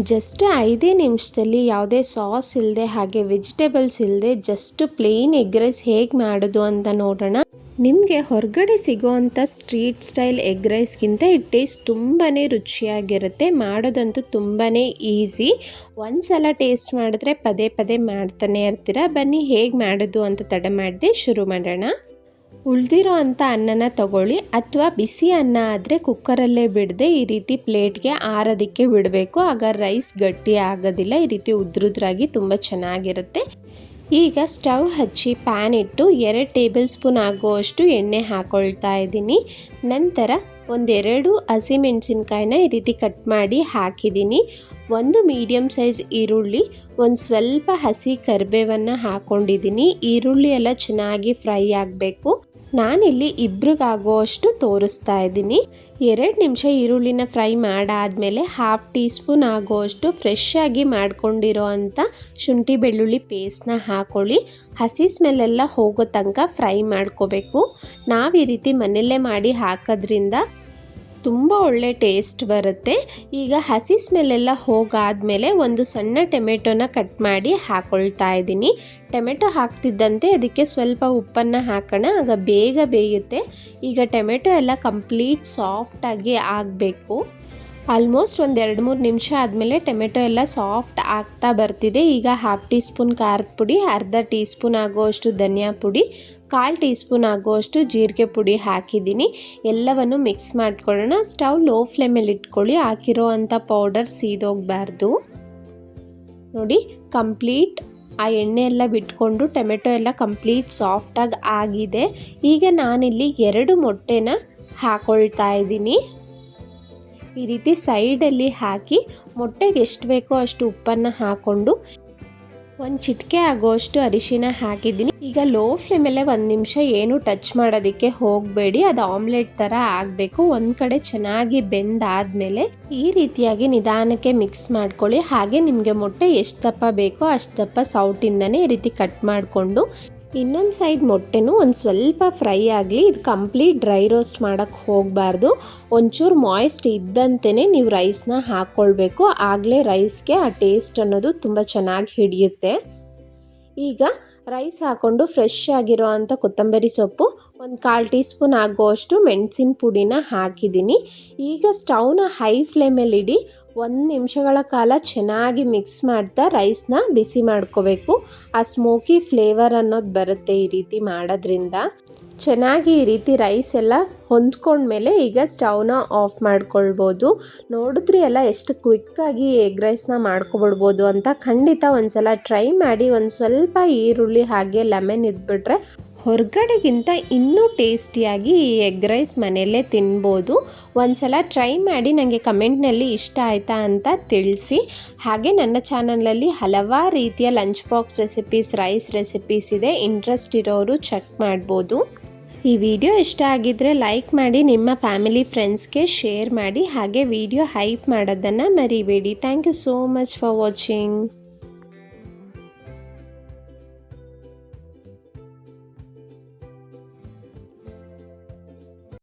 Just 5 ನಿಮಿಷದಲ್ಲಿ ಯಾವುದೇ sauce ಇಲ್ಲದೆ ಹಾಗೆ ವೆಜಿಟೇಬಲ್ಸ್ ಇಲ್ಲದೆ ಜಸ್ಟ್ ಪ್ಲೇನ್ ಎಗ್ ರೈಸ್ ಹೇಗೆ ಮಾಡೋದು ಅಂತ ನೋಡೋಣ. ನಿಮಗೆ ಹೊರಗಡೆ ಸಿಗೋವಂಥ ಸ್ಟ್ರೀಟ್ ಸ್ಟೈಲ್ ಎಗ್ ರೈಸ್ಗಿಂತ ಈ ಟೇಸ್ಟ್ ತುಂಬಾ ರುಚಿಯಾಗಿರುತ್ತೆ. ಮಾಡೋದಂತೂ ತುಂಬಾ ಈಸಿ. ಒಂದು ಸಲ ಟೇಸ್ಟ್ ಮಾಡಿದ್ರೆ ಪದೇ ಪದೇ ಮಾಡ್ತಾನೆ ಇರ್ತೀರ. ಬನ್ನಿ ಹೇಗೆ ಮಾಡೋದು ಅಂತ ತಡ ಮಾಡದೆ ಶುರು ಮಾಡೋಣ. ಉಳಿದಿರೋ ಅಂಥ ಅನ್ನನ ತಗೊಳ್ಳಿ, ಅಥವಾ ಬಿಸಿ ಅನ್ನ ಆದರೆ ಕುಕ್ಕರಲ್ಲೇ ಬಿಡದೆ ಈ ರೀತಿ ಪ್ಲೇಟ್ಗೆ ಆರೋದಕ್ಕೆ ಬಿಡಬೇಕು. ಆಗ ರೈಸ್ ಗಟ್ಟಿ ಆಗೋದಿಲ್ಲ. ಈ ರೀತಿ ಉದ್ರುದ್ರಾಗಿ ತುಂಬ ಚೆನ್ನಾಗಿರುತ್ತೆ. ಈಗ ಸ್ಟವ್ ಹಚ್ಚಿ ಪ್ಯಾನ್ ಇಟ್ಟು 2 ಟೇಬಲ್ ಸ್ಪೂನ್ ಆಗುವಷ್ಟು ಎಣ್ಣೆ ಹಾಕೊಳ್ತಾ ಇದ್ದೀನಿ. ನಂತರ 1-2 ಹಸಿಮೆಣಸಿನ್ಕಾಯಿನ ಈ ರೀತಿ ಕಟ್ ಮಾಡಿ ಹಾಕಿದ್ದೀನಿ. 1 ಮೀಡಿಯಮ್ ಸೈಜ್ ಈರುಳ್ಳಿ, ಒಂದು ಸ್ವಲ್ಪ ಹಸಿ ಕರಿಬೇವನ್ನು ಹಾಕ್ಕೊಂಡಿದ್ದೀನಿ. ಈರುಳ್ಳಿ ಎಲ್ಲ ಚೆನ್ನಾಗಿ ಫ್ರೈ ಆಗಬೇಕು. ನಾನಿಲ್ಲಿ ಇಬ್ರಿಗಾಗುವಷ್ಟು ತೋರಿಸ್ತಾ ಇದ್ದೀನಿ. 2 ನಿಮಿಷ ಈರುಳ್ಳಿನ ಫ್ರೈ ಮಾಡಾದಮೇಲೆ 1/2 ಟೀ ಸ್ಪೂನ್ ಆಗುವಷ್ಟು ಫ್ರೆಶ್ ಆಗಿ ಮಾಡ್ಕೊಂಡಿರೋ ಅಂಥ ಶುಂಠಿ ಬೆಳ್ಳುಳ್ಳಿ ಪೇಸ್ಟ್ನ ಹಾಕ್ಕೊಳ್ಳಿ. ಹಸಿ ಸ್ಮೆಲ್ಲೆಲ್ಲ ಹೋಗೋ ತನಕ ಫ್ರೈ ಮಾಡ್ಕೋಬೇಕು. ನಾವು ಈ ರೀತಿ ಮನೆಯಲ್ಲೇ ಮಾಡಿ ಹಾಕೋದ್ರಿಂದ ತುಂಬ ಒಳ್ಳೆ ಟೇಸ್ಟ್ ಬರುತ್ತೆ. ಈಗ ಹಸಿ ಸ್ಮೆಲ್ಲೆಲ್ಲ ಹೋಗಾದಮೇಲೆ ಒಂದು ಸಣ್ಣ ಟೊಮೆಟೊನ ಕಟ್ ಮಾಡಿ ಹಾಕ್ಕೊಳ್ತಾ ಇದ್ದೀನಿ. ಟೊಮೆಟೊ ಹಾಕ್ತಿದ್ದಂತೆ ಅದಕ್ಕೆ ಸ್ವಲ್ಪ ಉಪ್ಪನ್ನು ಹಾಕೋಣ, ಆಗ ಬೇಗ ಬೇಯುತ್ತೆ. ಈಗ ಟೊಮೆಟೊ ಎಲ್ಲ ಕಂಪ್ಲೀಟ್ ಸಾಫ್ಟಾಗಿ ಆಗಬೇಕು. ಆಲ್ಮೋಸ್ಟ್ 1-2-3 ನಿಮಿಷ ಆದಮೇಲೆ ಟೊಮೆಟೊ ಎಲ್ಲ ಸಾಫ್ಟ್ ಆಗ್ತಾ ಬರ್ತಿದೆ. ಈಗ 1/2 ಟೀ ಸ್ಪೂನ್ ಖಾರದ ಪುಡಿ, ಅರ್ಧ ಟೀ ಸ್ಪೂನ್ ಆಗುವಷ್ಟು ಧನಿಯಾ ಪುಡಿ, 1/4 ಟೀ ಸ್ಪೂನ್ ಆಗುವಷ್ಟು ಜೀರಿಗೆ ಪುಡಿ ಹಾಕಿದ್ದೀನಿ. ಎಲ್ಲವನ್ನು ಮಿಕ್ಸ್ ಮಾಡ್ಕೊಳ್ಳೋಣ. ಸ್ಟವ್ ಲೋ ಫ್ಲೇಮಲ್ಲಿ ಇಟ್ಕೊಳ್ಳಿ. ಹಾಕಿರೋ ಅಂಥ ಪೌಡರ್ ಸೀದೋಗಬಾರ್ದು. ನೋಡಿ, ಕಂಪ್ಲೀಟ್ ಆ ಎಣ್ಣೆ ಎಲ್ಲ ಬಿಟ್ಕೊಂಡು ಟೊಮೆಟೊ ಎಲ್ಲ ಕಂಪ್ಲೀಟ್ ಸಾಫ್ಟಾಗಿ ಆಗಿದೆ. ಈಗ ನಾನಿಲ್ಲಿ 2 ಮೊಟ್ಟೆನ ಹಾಕ್ಕೊಳ್ತಾ ಇದ್ದೀನಿ. ಈ ರೀತಿ ಸೈಡಲ್ಲಿ ಹಾಕಿ ಮೊಟ್ಟೆಗೆ ಎಷ್ಟು ಬೇಕೋ ಅಷ್ಟು ಉಪ್ಪನ್ನು ಹಾಕ್ಕೊಂಡು 1 ಚಿಟಿಕೆ ಆಗೋಷ್ಟು ಅರಿಶಿನ ಹಾಕಿದ್ದೀನಿ. ಈಗ ಲೋ ಫ್ಲೇಮಲ್ಲೇ 1 ನಿಮಿಷ ಏನು ಟಚ್ ಮಾಡೋದಕ್ಕೆ ಹೋಗಬೇಡಿ. ಅದು ಆಮ್ಲೆಟ್ ಥರ ಆಗಬೇಕು. ಒಂದು ಕಡೆ ಚೆನ್ನಾಗಿ ಬೆಂದಾದಮೇಲೆ ಈ ರೀತಿಯಾಗಿ ನಿಧಾನಕ್ಕೆ ಮಿಕ್ಸ್ ಮಾಡ್ಕೊಳ್ಳಿ. ಹಾಗೆ ನಿಮಗೆ ಮೊಟ್ಟೆ ಎಷ್ಟು ದಪ್ಪ ಬೇಕೋ ಅಷ್ಟು ದಪ್ಪ ಸೌಟಿಂದನೇ ಈ ರೀತಿ ಕಟ್ ಮಾಡಿಕೊಂಡು ಇನ್ನೊಂದು ಸೈಡ್ ಮೊಟ್ಟೆನೂ ಒಂದು ಸ್ವಲ್ಪ ಫ್ರೈ ಆಗಲಿ. ಇದು ಕಂಪ್ಲೀಟ್ ಡ್ರೈ ರೋಸ್ಟ್ ಮಾಡೋಕ್ಕೆ ಹೋಗಬಾರ್ದು. ಒಂಚೂರು ಮಾಯ್ಸ್ಟ್ ಇದ್ದಂತೆಯೇ ನೀವು ರೈಸ್ನ ಹಾಕ್ಕೊಳ್ಬೇಕು. ಆಗಲೇ ರೈಸ್ಗೆ ಆ ಟೇಸ್ಟ್ ಅನ್ನೋದು ತುಂಬ ಚೆನ್ನಾಗಿ ಹಿಡಿಯುತ್ತೆ. ಈಗ ರೈಸ್ ಹಾಕ್ಕೊಂಡು ಫ್ರೆಶ್ ಆಗಿರೋ ಅಂಥ ಕೊತ್ತಂಬರಿ ಸೊಪ್ಪು, 1/4 ಟೀ ಸ್ಪೂನ್ ಆಗುವಷ್ಟು ಮೆಣಸಿನ ಪುಡಿನ ಹಾಕಿದ್ದೀನಿ. ಈಗ ಸ್ಟವ್ನ ಹೈ ಫ್ಲೇಮಲ್ಲಿ ಇಡಿ. 1 ನಿಮಿಷಗಳ ಕಾಲ ಚೆನ್ನಾಗಿ ಮಿಕ್ಸ್ ಮಾಡ್ತಾ ರೈಸ್ನ ಬಿಸಿ ಮಾಡ್ಕೋಬೇಕು. ಆ ಸ್ಮೋಕಿ ಫ್ಲೇವರ್ ಅನ್ನೋದು ಬರುತ್ತೆ ಈ ರೀತಿ ಮಾಡೋದ್ರಿಂದ. ಚೆನ್ನಾಗಿ ಈ ರೀತಿ ರೈಸ್ ಎಲ್ಲ ಹೊಂದ್ಕೊಂಡ್ಮೇಲೆ ಈಗ ಸ್ಟವ್ನ ಆಫ್ ಮಾಡ್ಕೊಳ್ಬೋದು. ನೋಡಿದ್ರಿ ಎಲ್ಲ ಎಷ್ಟು ಕ್ವಿಕ್ಕಾಗಿ ಎಗ್ ರೈಸ್ನ ಮಾಡ್ಕೊಬಿಡ್ಬೋದು ಅಂತ. ಖಂಡಿತ ಒಂದ್ಸಲ ಟ್ರೈ ಮಾಡಿ. ಒಂದು ಸ್ವಲ್ಪ ಈರುಳ್ಳಿ ಹಾಗೆ ಲೆಮನ್ ಇದ್ಬಿಟ್ರೆ ಹೊರಗಡೆಗಿಂತ ಇನ್ನೂ ಟೇಸ್ಟಿಯಾಗಿ ಈ ಎಗ್ ರೈಸ್ ಮನೆಯಲ್ಲೇ ತಿನ್ಬೋದು. ಒಂದ್ಸಲ ಟ್ರೈ ಮಾಡಿ ನನಗೆ ಕಮೆಂಟ್ನಲ್ಲಿ ಇಷ್ಟ ಆಯಿತಾ ಅಂತ ತಿಳಿಸಿ. ಹಾಗೆ ನನ್ನ ಚಾನಲಲ್ಲಿ ಹಲವಾರು ರೀತಿಯ lunch box recipes, rice recipes ಇದೆ. ಇಂಟ್ರೆಸ್ಟ್ ಇರೋರು ಚೆಕ್ ಮಾಡ್ಬೋದು. ಈ ವಿಡಿಯೋ ಇಷ್ಟ ಆಗಿದ್ದರೆ ಲೈಕ್ ಮಾಡಿ, ನಿಮ್ಮ ಫ್ಯಾಮಿಲಿ ಫ್ರೆಂಡ್ಸ್ಗೆ ಶೇರ್ ಮಾಡಿ. ಹಾಗೆ ವಿಡಿಯೋ ಹೈಪ್ ಮಾಡೋದನ್ನು ಮರಿಬೇಡಿ. Thank you so much for watching.